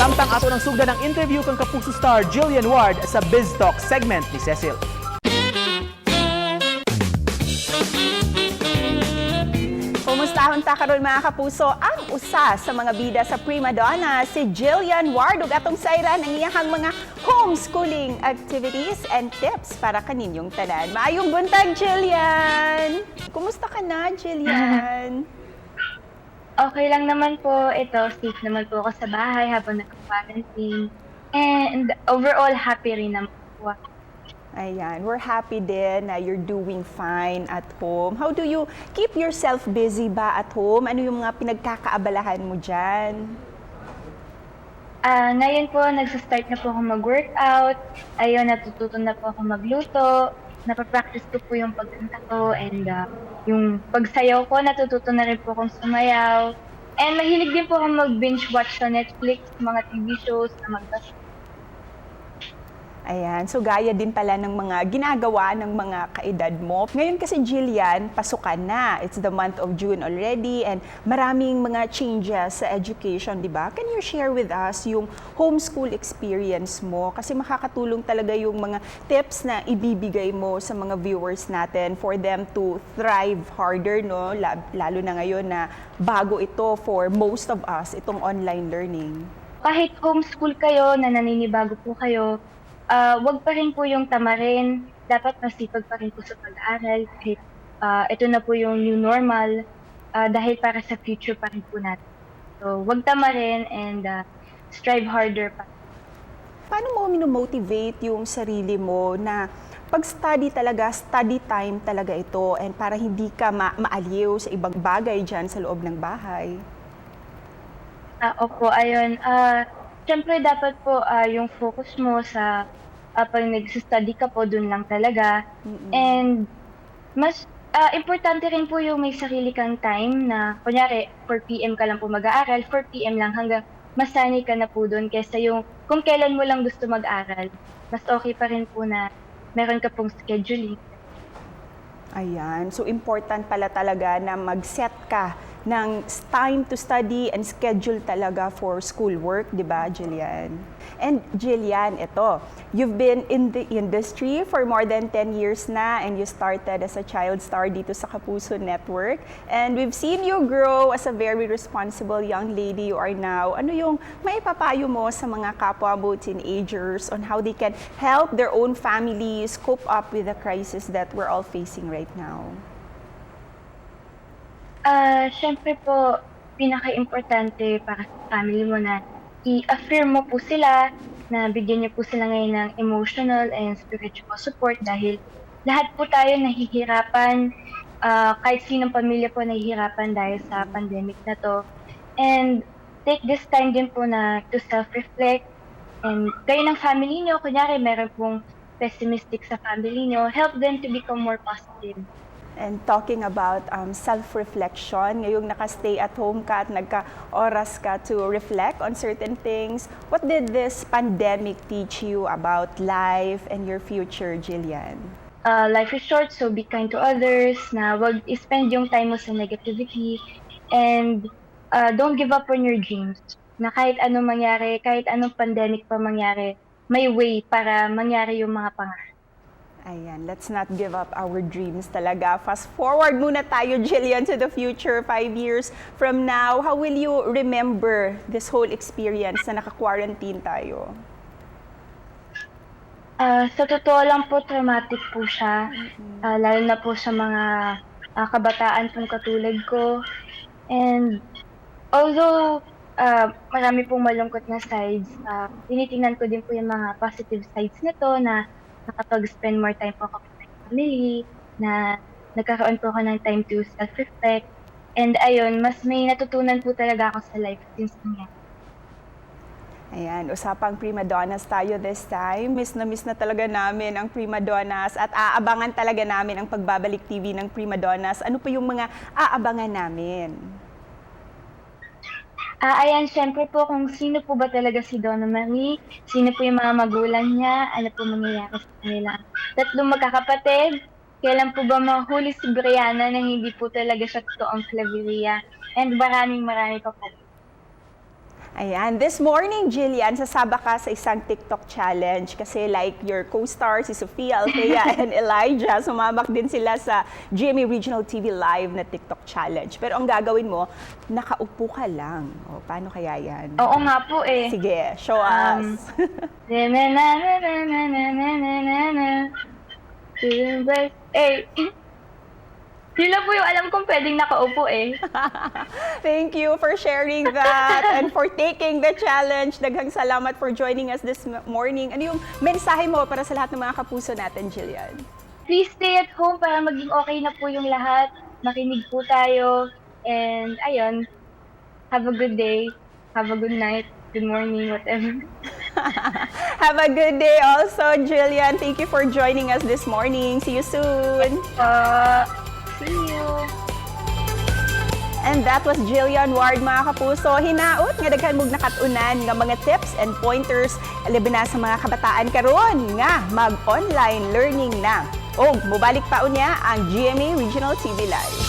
Samtang ato ng sugda ng interview kang Kapuso star Jillian Ward sa Biz Talk segment ni Cecil. Kumustahon ta karon mga kapuso ang usa sa mga bida sa prima donna si Jillian Ward ug atong sayran ang iyang mga homeschooling activities and tips para kaninyong tanan. Maayong buntag, Jillian. Kumusta ka na, Jillian? Okay lang naman po. Ito, safe naman po ako sa bahay habang naka-quarantine. And overall, happy rin naman po ako. Ayan, we're happy din na you're doing fine at home. How do you keep yourself busy ba at home? Ano yung mga pinagkakaabalahan mo dyan? Ngayon po, nagsa-start na po ako mag-workout. Ayun, natututo na po ako magluto. Napapractice ko po yung pagkanta ko and yung pagsayaw ko, natututo na rin po akong sumayaw. And mahilig din po ako mag-binge watch sa Netflix, mga TV shows na magbasa. Ayan, so gaya din pala ng mga ginagawa ng mga kaedad mo. Ngayon kasi, Jillian, pasukan na. It's the month of June already and maraming mga changes sa education, di ba? Can you share with us yung homeschool experience mo? Kasi makakatulong talaga yung mga tips na ibibigay mo sa mga viewers natin for them to thrive harder, no? Lalo na ngayon na bago ito for most of us, itong online learning. Kahit homeschool kayo, na naninibago po kayo, wag pa rin po yung tamarin. Dapat masipag pa rin po sa pag-aaral kahit ito na po yung new normal dahil para sa future pa rin po natin. So, wag tamarin and strive harder pa. Paano mo minomotivate yung sarili mo na pag-study talaga, study time talaga ito and para hindi ka maaliw sa ibang bagay dyan sa loob ng bahay? Opo, ayun. Siyempre dapat po yung focus mo sa pag nag-study ka po, dun lang talaga. And mas importante rin po yung may sarili kang time na kunyari 4 PM ka lang po mag-aaral, 4 PM lang hanggang masanay ka na po dun kaysa yung kung kailan mo lang gusto mag-aral. Mas okay pa rin po na meron ka pong scheduling. Ayan, so important pala talaga na mag-set ka ng time to study and schedule talaga for schoolwork, di ba, Jillian? And Jillian, ito, you've been in the industry for more than 10 years na and you started as a child star dito sa Kapuso Network. And we've seen you grow as a very responsible young lady you are now. Ano yung maipapayo mo sa mga kapwa mo teenagers on how they can help their own families cope up with the crisis that we're all facing right now? Siyempre po, pinaka-importante para sa family mo na i-affirm mo po sila, na bigyan niyo po sila ngayon ng emotional and spiritual support dahil lahat po tayo nahihirapan, kahit sinong pamilya po nahihirapan dahil sa pandemic na to. And take this time din po na to self-reflect and kayo ng family niyo, kunyari meron pong pessimistic sa family niyo, help them to become more positive. And talking about self-reflection, ngayong naka-stay at home ka at nagka-oras ka to reflect on certain things, what did this pandemic teach you about life and your future, Jillian? Life is short, so be kind to others, na wag spend yung time mo sa negativity, and don't give up on your dreams. Na kahit anong mangyari, kahit anong pandemic pa mangyari, may way para mangyari yung mga pangarap. Ayan, let's not give up our dreams talaga. Fast forward muna tayo, Jillian, to the future, 5 years from now. How will you remember this whole experience na naka-quarantine tayo? Sa totoo lang po, traumatic po siya. Lalo na po sa mga kabataan pong katulad ko. And although marami pong malungkot na sides, tinitingnan ko din po yung mga positive sides nito na nakapag-spend more time po ako with my family, na nagkaroon po ako ng time to self-reflect. And ayun, mas may natutunan po talaga ako sa life since nangyari. Ayan, usapang prima donnas tayo this time. Miss na talaga namin ang prima donnas at aabangan talaga namin ang pagbabalik TV ng prima donnas. Ano pa yung mga aabangan namin? Ayan, syempre po kung sino po ba talaga si Donna Marie, sino po yung mga magulang niya, ano po mangyayari sa kanila. Tatlong magkakapatid, kailan po ba mahuli si Brianna na hindi po talaga siya totoong Claveria, and marami pa po. Ayan, this morning, Jillian, sasaba ka sa isang TikTok challenge kasi like your co-star, si Sofia, Althea, and Elijah, sumabak din sila sa GMA Regional TV Live na TikTok challenge. Pero ang gagawin mo, nakaupo ka lang. O, paano kaya yan? Oo nga po eh. Sige, show us. Eh, yun lang po yung alam kong pwedeng nakaupo eh. Thank you for sharing that and for taking the challenge. Daghang salamat for joining us this morning. Ano yung mensahe mo para sa lahat ng mga kapuso natin, Jillian? Please stay at home para maging okay na po yung lahat. Makinig po tayo. And ayun, have a good day. Have a good night. Good morning, whatever. Have a good day also, Jillian. Thank you for joining us this morning. See you soon. See you. And that was Jillian Ward, mga kapuso. Hinaot nga daghan mong nakatunan nga mga tips and pointers labi na sa mga kabataan karon nga mag-online learning na. O, mubalik pa unya ang GMA Regional TV Live.